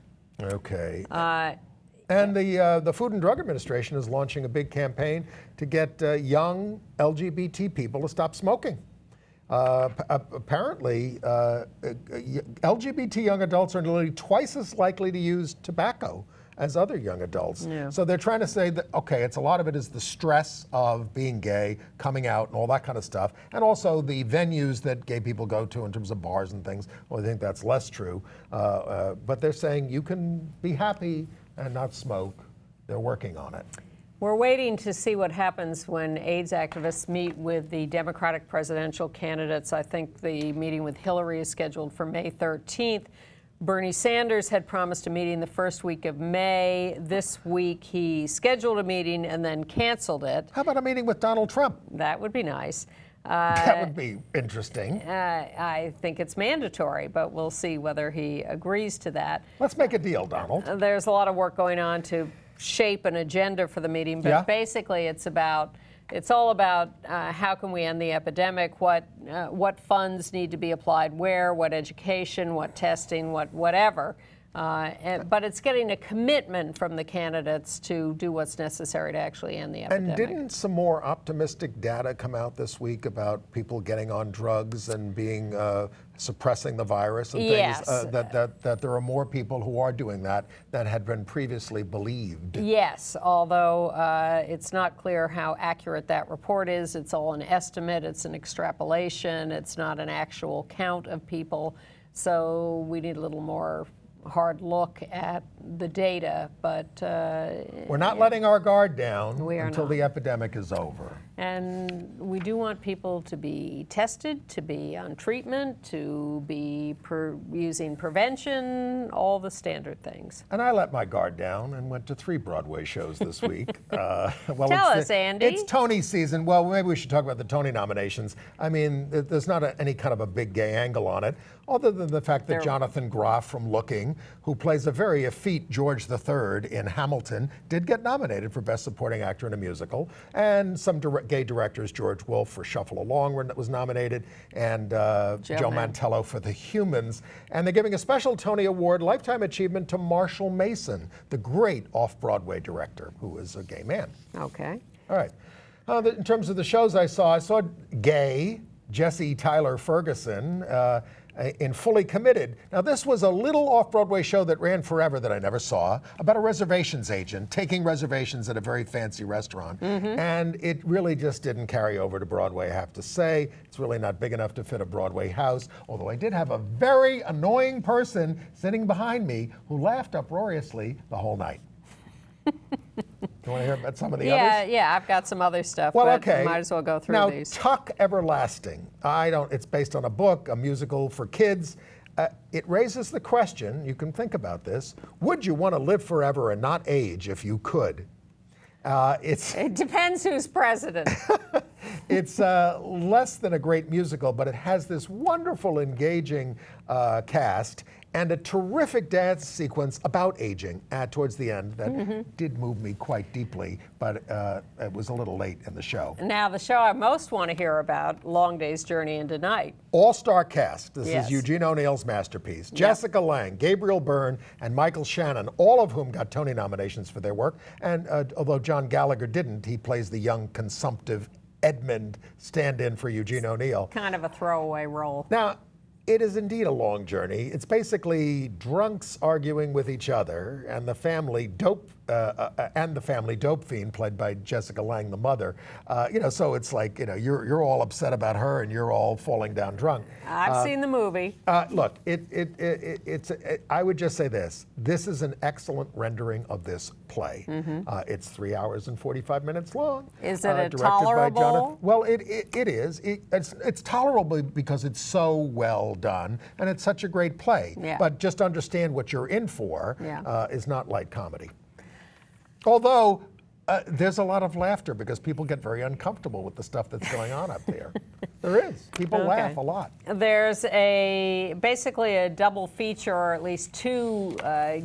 Okay. And the Food and Drug Administration is launching a big campaign to get young LGBT people to stop smoking. Apparently, LGBT young adults are nearly twice as likely to use tobacco as other young adults. Yeah. So they're trying to say that, okay, a lot of it is the stress of being gay, coming out and all that kind of stuff, and also the venues that gay people go to in terms of bars and things. Well, I think that's less true. But they're saying you can be happy and not smoke. They're working on it. We're waiting to see what happens when AIDS activists meet with the Democratic presidential candidates. I think the meeting with Hillary is scheduled for May 13th. Bernie Sanders had promised a meeting the first week of May. This week he scheduled a meeting and then canceled it. How about a meeting with Donald Trump? That would be nice. That would be interesting. I think it's mandatory, but we'll see whether he agrees to that. Let's make a deal, Donald. There's a lot of work going on to shape an agenda for the meeting, but basically it's all about how can we end the epidemic, what funds need to be applied where, what education, what testing, whatever. But it's getting a commitment from the candidates to do what's necessary to actually end the epidemic. And didn't some more optimistic data come out this week about people getting on drugs and being suppressing the virus and Yes. things? That there are more people who are doing that than had been previously believed. Yes, although it's not clear how accurate that report is. It's all an estimate. It's an extrapolation. It's not an actual count of people. So we need a little more hard look at the data, but we're not letting our guard down We are until not. the epidemic is over. And we do want people to be tested, to be on treatment, to be using prevention, all the standard things. And I let my guard down and went to 3 Broadway shows this week. Well, Tell us, Andy. It's Tony season. Well, maybe we should talk about the Tony nominations. I mean, there's not any kind of a big gay angle on it, other than the fact that Jonathan Groff from Looking, who plays a very effete George III in Hamilton, did get nominated for Best Supporting Actor in a Musical. And some gay directors, George Wolfe for Shuffle Along was nominated, and Joe Mantello for The Humans. And they're giving a special Tony Award Lifetime Achievement to Marshall Mason, the great off-Broadway director, who is a gay man. Okay. All right. In terms of the shows I saw Gay, Jesse Tyler Ferguson, in Fully Committed. Now, this was a little off-Broadway show that ran forever that I never saw, about a reservations agent taking reservations at a very fancy restaurant. And it really just didn't carry over to Broadway, I have to say. It's really not big enough to fit a Broadway house, although I did have a very annoying person sitting behind me who laughed uproariously the whole night. Do you want to hear about some of the others? Yeah, I've got some other stuff, Well, but okay. might as well go through now, these. Tuck Everlasting. It's based on a book, a musical for kids. It raises the question, you can think about this, would you want to live forever and not age if you could? It depends who's president. It's less than a great musical, but it has this wonderful, engaging cast and a terrific dance sequence about aging towards the end that did move me quite deeply, but it was a little late in the show. Now, the show I most want to hear about, Long Day's Journey into Night. All-star cast. This Yes. is Eugene O'Neill's masterpiece. Jessica Lange, Gabriel Byrne, and Michael Shannon, all of whom got Tony nominations for their work. And although John Gallagher didn't, he plays the young, consumptive Edmund stand-in for Eugene O'Neill. Kind of a throwaway role. Now, it is indeed a long journey. It's basically drunks arguing with each other, and the family dope fiend, played by Jessica Lange, the mother. So it's like you're all upset about her, and you're all falling down drunk. I've seen the movie. Look, I would just say this: this is an excellent rendering of this play. It's 3 hours and 45 minutes long. Is it directed tolerable? by Jonathan. Well, it is. It's tolerable because it's so well done, and it's such a great play. Yeah. But just understand what you're in for Yeah. is not light comedy. Although there's a lot of laughter because people get very uncomfortable with the stuff that's going on up there. There is. People laugh a lot. There's basically a double feature, or at least 2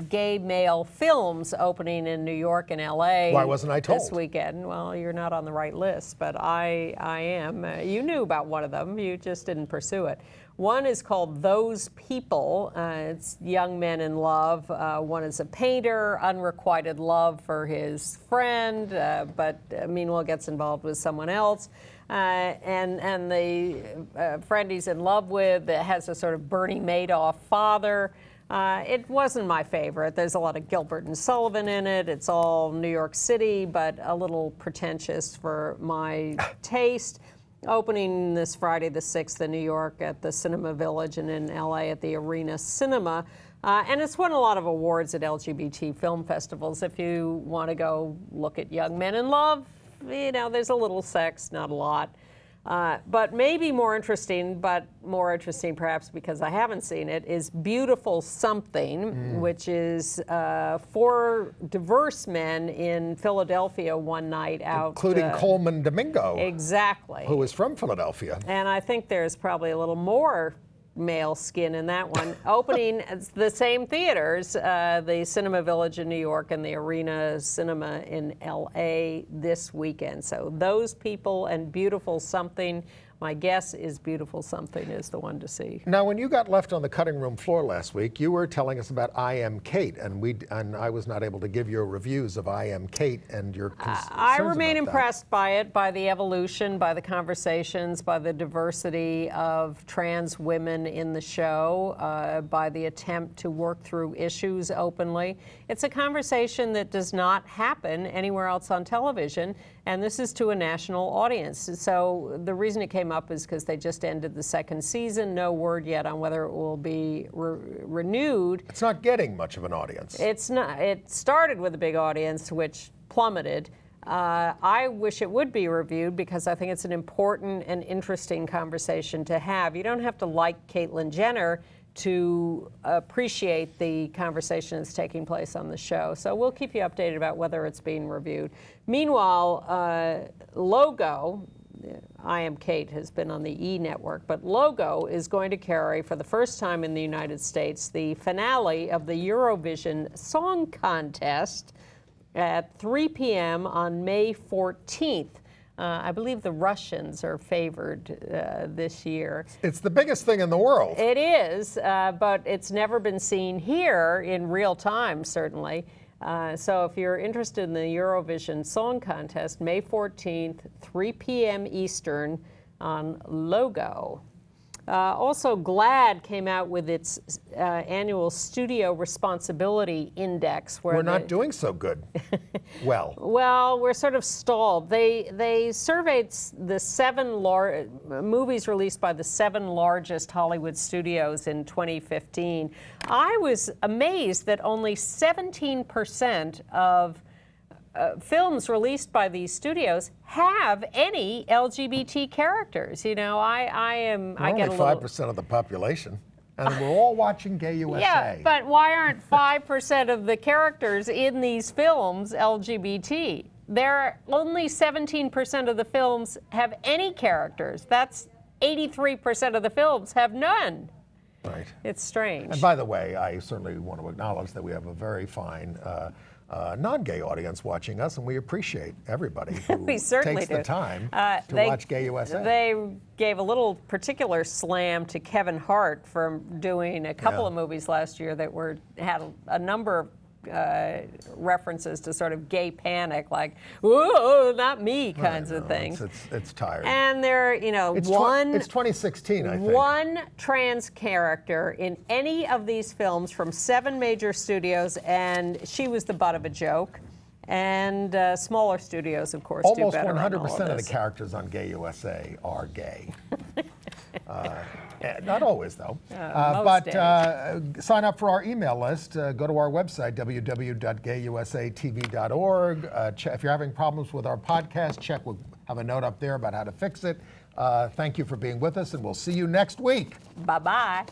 gay male films opening in New York and LA. Why wasn't I told? This weekend. Well, you're not on the right list, but I am. You knew about one of them. You just didn't pursue it. One is called Those People. It's young men in love. One is a painter, unrequited love for his friend, but meanwhile gets involved with someone else. And the friend he's in love with has a sort of Bernie Madoff father. It wasn't my favorite. There's a lot of Gilbert and Sullivan in it. It's all New York City, but a little pretentious for my taste. Opening this Friday the 6th in New York at the Cinema Village and in LA at the Arena Cinema. And it's won a lot of awards at LGBT film festivals. If you want to go look at Young Men in Love, you know, there's a little sex, not a lot. But maybe more interesting perhaps because I haven't seen it, is Beautiful Something, which is 4 diverse men in Philadelphia one night out. Including Coleman Domingo. Exactly. Who is from Philadelphia. And I think there's probably a little more male skin in that one. Opening the same theaters, the Cinema Village in New York and the Arena Cinema in LA this weekend. So those people and Beautiful Something, my guess is Beautiful Something is the one to see. Now, when you got left on the cutting room floor last week, you were telling us about I Am Kate, and I was not able to give your reviews of I Am Kate and your concerns I remain about impressed by it, by the evolution, by the conversations, by the diversity of trans women in the show, by the attempt to work through issues openly. It's a conversation that does not happen anywhere else on television, and this is to a national audience. So the reason it came up is because they just ended the 2nd season. No word yet on whether it will be renewed. It's not getting much of an audience. It's not. It started with a big audience, which plummeted. I wish it would be reviewed because I think it's an important and interesting conversation to have. You don't have to like Caitlyn Jenner to appreciate the conversation that's taking place on the show. So we'll keep you updated about whether it's being reviewed. Meanwhile, Logo, I Am Kate has been on the E! Network, but Logo is going to carry, for the first time in the United States, the finale of the Eurovision Song Contest at 3 p.m. on May 14th. I believe the Russians are favored this year. It's the biggest thing in the world. It is, but it's never been seen here in real time, certainly. So if you're interested in the Eurovision Song Contest, May 14th, 3 p.m. Eastern on Logo. Also, GLAAD came out with its annual Studio Responsibility Index. Where we're not doing so good. Well, we're sort of stalled. They surveyed the 7 movies released by the 7 largest Hollywood studios in 2015. I was amazed that only 17% of films released by these studios have any LGBT characters. You know, I get a little... Only 5% of the population, and we're all watching Gay USA. Yeah, but why aren't 5% of the characters in these films LGBT? Only 17% of the films have any characters. That's 83% of the films have none. Right. It's strange. And by the way, I certainly want to acknowledge that we have a very fine non-gay audience watching us, and we appreciate everybody who takes the time to watch Gay USA. They gave a little particular slam to Kevin Hart for doing a couple of movies last year that had a number of references to sort of gay panic, like "whoa, not me" kinds of things. It's tired. And there, it's 2016, I think. One trans character in any of these films from 7 major studios, and she was the butt of a joke. And smaller studios, of course, almost do better. 100% of the characters on Gay USA are gay. Not always, though. But sign up for our email list. Go to our website, www.gayusatv.org. If you're having problems with our podcast, we'll have a note up there about how to fix it. Thank you for being with us, and we'll see you next week. Bye-bye.